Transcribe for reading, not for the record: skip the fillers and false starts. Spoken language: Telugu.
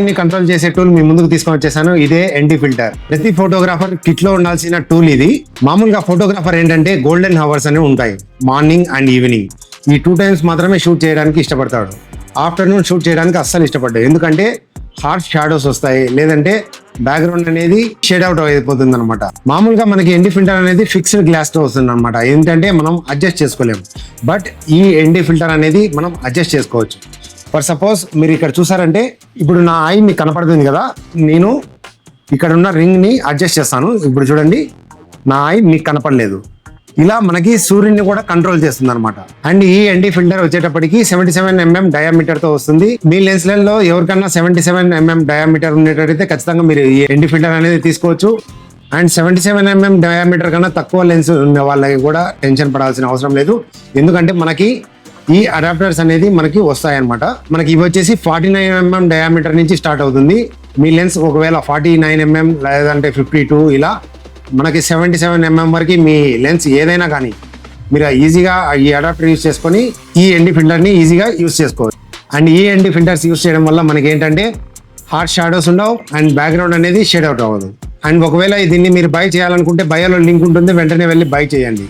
ని కంట్రోల్ చేసే టూల్ మీ ముందుకు తీసుకొని వచ్చేసాను. ఇదే ND ఫిల్టర్. ప్రతి ఫోటోగ్రాఫర్ కిట్ లో ఉండాల్సిన టూల్ ఇది. మామూలుగా ఫోటోగ్రాఫర్ ఏంటంటే గోల్డెన్ హవర్స్ అనేవి ఉంటాయి, మార్నింగ్ అండ్ ఈవినింగ్. ఈ 2 times మాత్రమే షూట్ చేయడానికి ఇష్టపడతాడు. ఆఫ్టర్నూన్ షూట్ చేయడానికి అస్సలు ఇష్టపడ్డాడు. ఎందుకంటే హార్ష్ షాడోస్ వస్తాయి, లేదంటే బ్యాక్గ్రౌండ్ అనేది షేడ్ అవుట్ అయిపోతుంది అనమాట. మామూలుగా మనకి ND ఫిల్టర్ అనేది ఫిక్స్డ్ గ్లాస్ తో వస్తుంది అనమాట. ఏంటంటే మనం అడ్జస్ట్ చేసుకోలేము. బట్ ఈ ND ఫిల్టర్ అనేది మనం అడ్జస్ట్ చేసుకోవచ్చు. ఫర్ సపోజ్ మీరు ఇక్కడ చూసారంటే ఇప్పుడు నా ఐ మీకు కనపడుతుంది కదా, నేను ఇక్కడ ఉన్న రింగ్ ని అడ్జస్ట్ చేస్తాను. ఇప్పుడు చూడండి, నా ఐ మీకు కనపడలేదు. ఇలా మనకి సూర్యుని కూడా కంట్రోల్ చేస్తుంది అనమాట. అండ్ ఈ ND ఫిల్టర్ వచ్చేటప్పటికి 77 mm డయామీటర్ తో వస్తుంది. మీ లెన్స్లలో ఎవరికన్నా 77 mm డయామీటర్ ఉండేటట్టయితే ఖచ్చితంగా మీరు ఈ ND ఫిల్టర్ అనేది తీసుకోవచ్చు. అండ్ 77 mm డయామీటర్ కన్నా తక్కువ లెన్స్ ఉన్న వాళ్ళకి కూడా టెన్షన్ పడాల్సిన అవసరం లేదు. ఎందుకంటే మనకి ఈ అడాప్టర్స్ అనేది మనకి వస్తాయన్నమాట. మనకి ఇవి వచ్చేసి 49 mm డయామీటర్ నుంచి స్టార్ట్ అవుతుంది. మీ లెన్స్ ఒకవేళ 49 mm లేదంటే 52 ఇలా మనకి 77 mm వరకు మీ లెన్స్ ఏదైనా కానీ మీరు ఈజీగా ఈ అడాప్టర్ యూస్ చేసుకొని ఈ ND ఫిల్టర్ని ఈజీగా యూస్ చేసుకోవచ్చు. అండ్ ఈ ND ఫిల్టర్స్ యూస్ చేయడం వల్ల మనకి ఏంటంటే హార్డ్ షాడోస్ ఉండవు అండ్ బ్యాక్గ్రౌండ్ అనేది షేడ్ అవుట్ అవ్వదు. అండ్ ఒకవేళ దీన్ని మీరు బై చేయాలనుకుంటే బయోలో లింక్ ఉంటుంది, వెంటనే వెళ్ళి బై చేయండి.